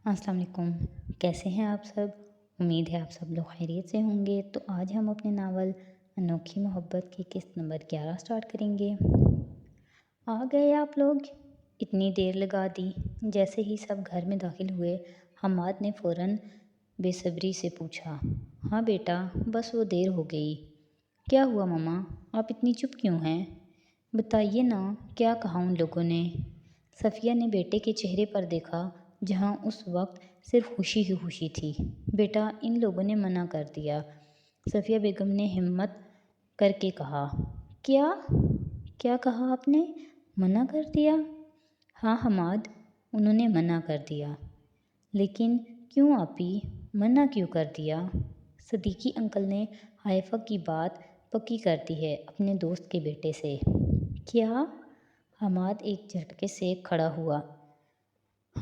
السلام علیکم، کیسے ہیں آپ سب؟ امید ہے آپ سب لوگ خیریت سے ہوں گے۔ تو آج ہم اپنے ناول انوکھی محبت کی قسط نمبر 11 سٹارٹ کریں گے۔ آ گئے آپ لوگ؟ اتنی دیر لگا دی۔ جیسے ہی سب گھر میں داخل ہوئے، حماد نے فوراً بے صبری سے پوچھا، ہاں بیٹا، بس وہ دیر ہو گئی۔ کیا ہوا ماما؟ آپ اتنی چپ کیوں ہیں؟ بتائیے نا، کیا کہا ان لوگوں نے؟ صفیہ نے بیٹے کے چہرے پر دیکھا جہاں اس وقت صرف خوشی ہی خوشی تھی۔ بیٹا، ان لوگوں نے منع کر دیا۔ صفیہ بیگم نے ہمت کر کے کہا۔ کیا؟ کیا کہا آپ نے؟ منع کر دیا؟ ہاں حماد، انہوں نے منع کر دیا۔ لیکن کیوں آپی، منع کیوں کر دیا؟ صدیقی انکل نے حائفہ کی بات پکی کر دی ہے اپنے دوست کے بیٹے سے۔ کیا؟ حماد ایک جھٹکے سے کھڑا ہوا۔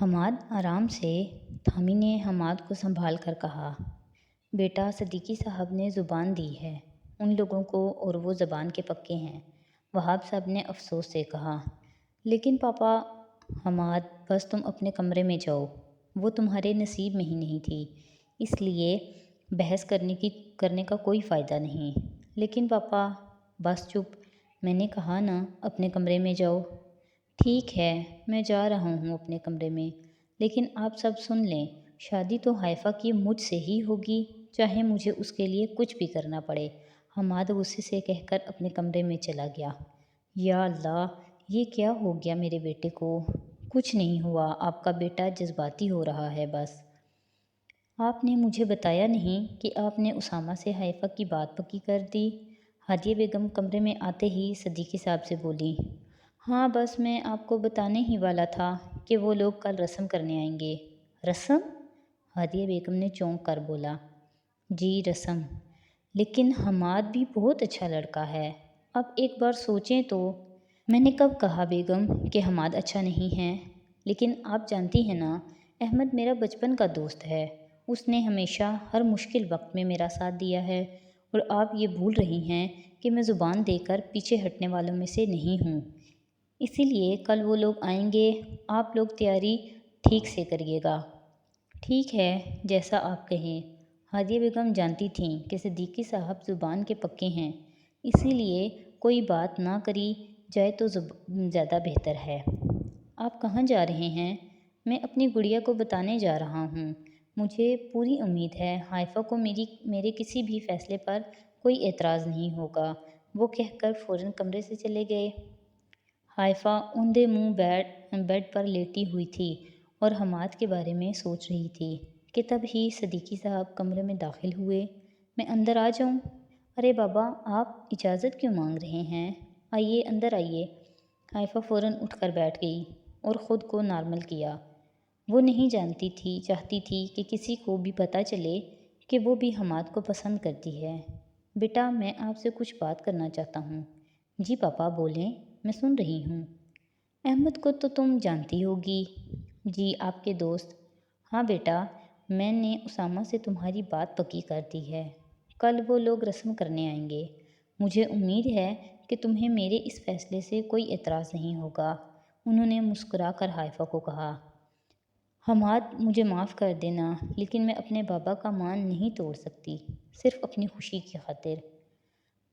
حماد آرام سے، تھامی نے حماد کو سنبھال کر کہا۔ بیٹا، صدیقی صاحب نے زبان دی ہے ان لوگوں کو اور وہ زبان کے پکے ہیں، وہاب صاحب نے افسوس سے کہا۔ لیکن پاپا، حماد بس تم اپنے کمرے میں جاؤ، وہ تمہارے نصیب میں ہی نہیں تھی، اس لیے بحث کرنے کا کوئی فائدہ نہیں۔ لیکن پاپا، بس چپ، میں نے کہا نا اپنے کمرے میں جاؤ۔ ٹھیک ہے، میں جا رہا ہوں اپنے کمرے میں، لیکن آپ سب سن لیں، شادی تو حائفہ کی مجھ سے ہی ہوگی، چاہے مجھے اس کے لیے کچھ بھی کرنا پڑے۔ حماد غصے سے کہہ کر اپنے کمرے میں چلا گیا۔ یا اللہ، یہ کیا ہو گیا میرے بیٹے کو؟ کچھ نہیں ہوا، آپ کا بیٹا جذباتی ہو رہا ہے بس۔ آپ نے مجھے بتایا نہیں کہ آپ نے اسامہ سے حائفہ کی بات پکی کر دی؟ ہادیہ بیگم کمرے میں آتے ہی صدیقی صاحب سے بولی۔ ہاں بس میں آپ کو بتانے ہی والا تھا کہ وہ لوگ کل رسم کرنے آئیں گے۔ رسم؟ ہادیہ بیگم نے چونک کر بولا۔ جی رسم، لیکن حماد بھی بہت اچھا لڑکا ہے، اب ایک بار سوچیں تو۔ میں نے کب کہا بیگم کہ حماد اچھا نہیں ہے؟ لیکن آپ جانتی ہیں نا، احمد میرا بچپن کا دوست ہے، اس نے ہمیشہ ہر مشکل وقت میں میرا ساتھ دیا ہے، اور آپ یہ بھول رہی ہیں کہ میں زبان دے کر پیچھے ہٹنے والوں میں سے نہیں ہوں۔ اسی لیے کل وہ لوگ آئیں گے، آپ لوگ تیاری ٹھیک سے کریے گا۔ ٹھیک ہے، جیسا آپ کہیں۔ ہادیہ بیگم جانتی تھیں کہ صدیقی صاحب زبان کے پکے ہیں، اسی لیے کوئی بات نہ کری جائے تو زیادہ بہتر ہے۔ آپ کہاں جا رہے ہیں؟ میں اپنی گڑیا کو بتانے جا رہا ہوں، مجھے پوری امید ہے حائفہ کو میرے کسی بھی فیصلے پر کوئی اعتراض نہیں ہوگا، وہ کہہ کر فوراً کمرے سے چلے گئے۔ حائفہ اوندھے منہ بیڈ پر لیٹی ہوئی تھی اور حماد کے بارے میں سوچ رہی تھی کہ تب ہی صدیقی صاحب کمرے میں داخل ہوئے۔ میں اندر آ جاؤں؟ ارے بابا، آپ اجازت کیوں مانگ رہے ہیں؟ آئیے اندر آئیے۔ حائفہ فوراً اٹھ کر بیٹھ گئی اور خود کو نارمل کیا۔ وہ نہیں چاہتی تھی کہ کسی کو بھی پتہ چلے کہ وہ بھی حماد کو پسند کرتی ہے۔ بیٹا، میں آپ سے کچھ بات کرنا چاہتا ہوں۔ جی پاپا بولیں، میں سن رہی ہوں۔ احمد کو تو تم جانتی ہوگی؟ جی، آپ کے دوست۔ ہاں بیٹا، میں نے اسامہ سے تمہاری بات پکی کر دی ہے، کل وہ لوگ رسم کرنے آئیں گے، مجھے امید ہے کہ تمہیں میرے اس فیصلے سے کوئی اعتراض نہیں ہوگا۔ انہوں نے مسکرا کر حائفہ کو کہا۔ حماد، مجھے معاف کر دینا، لیکن میں اپنے بابا کا مان نہیں توڑ سکتی، صرف اپنی خوشی کی خاطر۔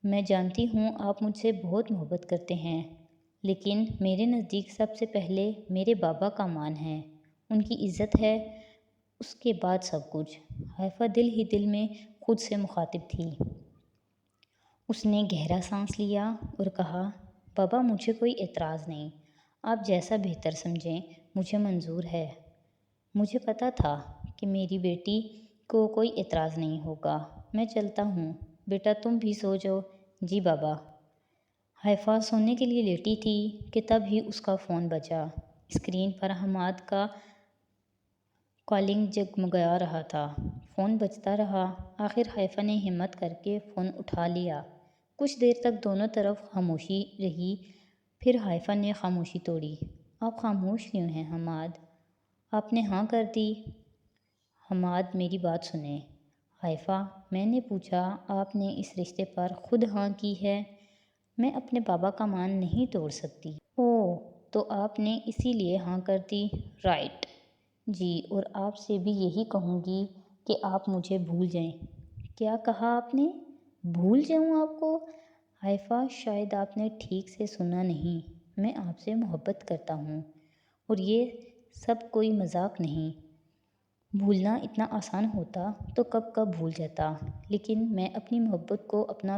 میں جانتی ہوں آپ مجھ سے بہت محبت کرتے ہیں، لیکن میرے نزدیک سب سے پہلے میرے بابا کا مان ہے، ان کی عزت ہے، اس کے بعد سب کچھ۔ حائفہ دل ہی دل میں خود سے مخاطب تھی۔ اس نے گہرا سانس لیا اور کہا، بابا مجھے کوئی اعتراض نہیں، آپ جیسا بہتر سمجھیں مجھے منظور ہے۔ مجھے پتہ تھا کہ میری بیٹی کو کوئی اعتراض نہیں ہوگا، میں چلتا ہوں، بیٹا تم بھی سو جاؤ۔ جی بابا۔ حائفہ سونے کے لیے لیٹی تھی کہ تب ہی اس کا فون بجا۔ اسکرین پر حماد کا کالنگ جگمگا رہا تھا۔ فون بجتا رہا، آخر حائفہ نے ہمت کر کے فون اٹھا لیا۔ کچھ دیر تک دونوں طرف خاموشی رہی، پھر حائفہ نے خاموشی توڑی۔ آپ خاموش کیوں ہیں حماد؟ آپ نے ہاں کر دی؟ حماد میری بات سنیں۔ حائفہ، میں نے پوچھا، آپ نے اس رشتے پر خود ہاں کی ہے؟ میں اپنے بابا کا مان نہیں توڑ سکتی۔ اوہ، تو آپ نے اسی لیے ہاں کر دی؟ رائٹ۔ جی، اور آپ سے بھی یہی کہوں گی کہ آپ مجھے بھول جائیں۔ کیا کہا آپ نے؟ بھول جاؤں آپ کو؟ حیفا، شاید آپ نے ٹھیک سے سنا نہیں۔ میں آپ سے محبت کرتا ہوں اور یہ سب کوئی مذاق نہیں۔ بھولنا اتنا آسان ہوتا تو کب کب بھول جاتا، لیکن میں اپنی محبت کو اپنا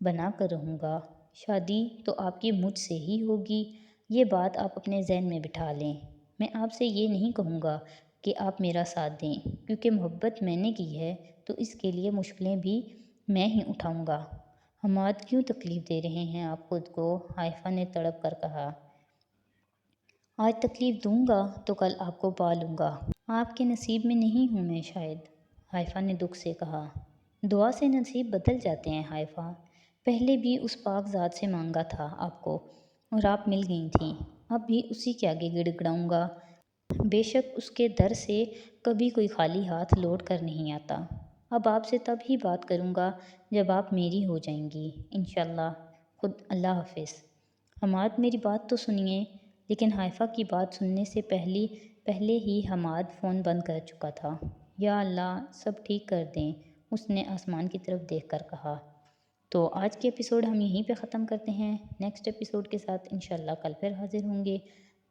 بنا کر رہوں گا۔ شادی تو آپ کی مجھ سے ہی ہوگی، یہ بات آپ اپنے ذہن میں بٹھا لیں۔ میں آپ سے یہ نہیں کہوں گا کہ آپ میرا ساتھ دیں، کیونکہ محبت میں نے کی ہے تو اس کے لیے مشکلیں بھی میں ہی اٹھاؤں گا۔ حماد، کیوں تکلیف دے رہے ہیں آپ خود کو؟ حائفہ نے تڑپ کر کہا۔ آج تکلیف دوں گا تو کل آپ کو پا لوں گا۔ آپ کے نصیب میں نہیں ہوں میں شاید، حائفہ نے دکھ سے کہا۔ دعا سے نصیب بدل جاتے ہیں حائفہ۔ پہلے بھی اس پاک ذات سے مانگا تھا آپ کو اور آپ مل گئی تھیں، اب بھی اسی کے آگے گڑ گڑاؤں گا۔ بے شک اس کے در سے کبھی کوئی خالی ہاتھ لوٹ کر نہیں آتا۔ اب آپ سے تب ہی بات کروں گا جب آپ میری ہو جائیں گی انشاءاللہ۔ اللہ حافظ۔ حماد، میری بات تو سنیے۔ لیکن حائفہ کی بات سننے سے پہلے ہی حماد فون بند کر چکا تھا۔ یا اللہ، سب ٹھیک کر دیں، اس نے آسمان کی طرف دیکھ کر کہا۔ تو آج کے ایپیسوڈ ہم یہیں پہ ختم کرتے ہیں۔ نیکسٹ ایپیسوڈ کے ساتھ انشاءاللہ کل پھر حاضر ہوں گے۔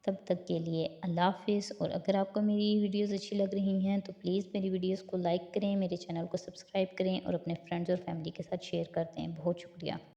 تب تک کے لیے اللہ حافظ۔ اور اگر آپ کو میری ویڈیوز اچھی لگ رہی ہیں تو پلیز میری ویڈیوز کو لائک کریں، میرے چینل کو سبسکرائب کریں اور اپنے فرینڈز اور فیملی کے ساتھ شیئر کر دیں۔ بہت شکریہ۔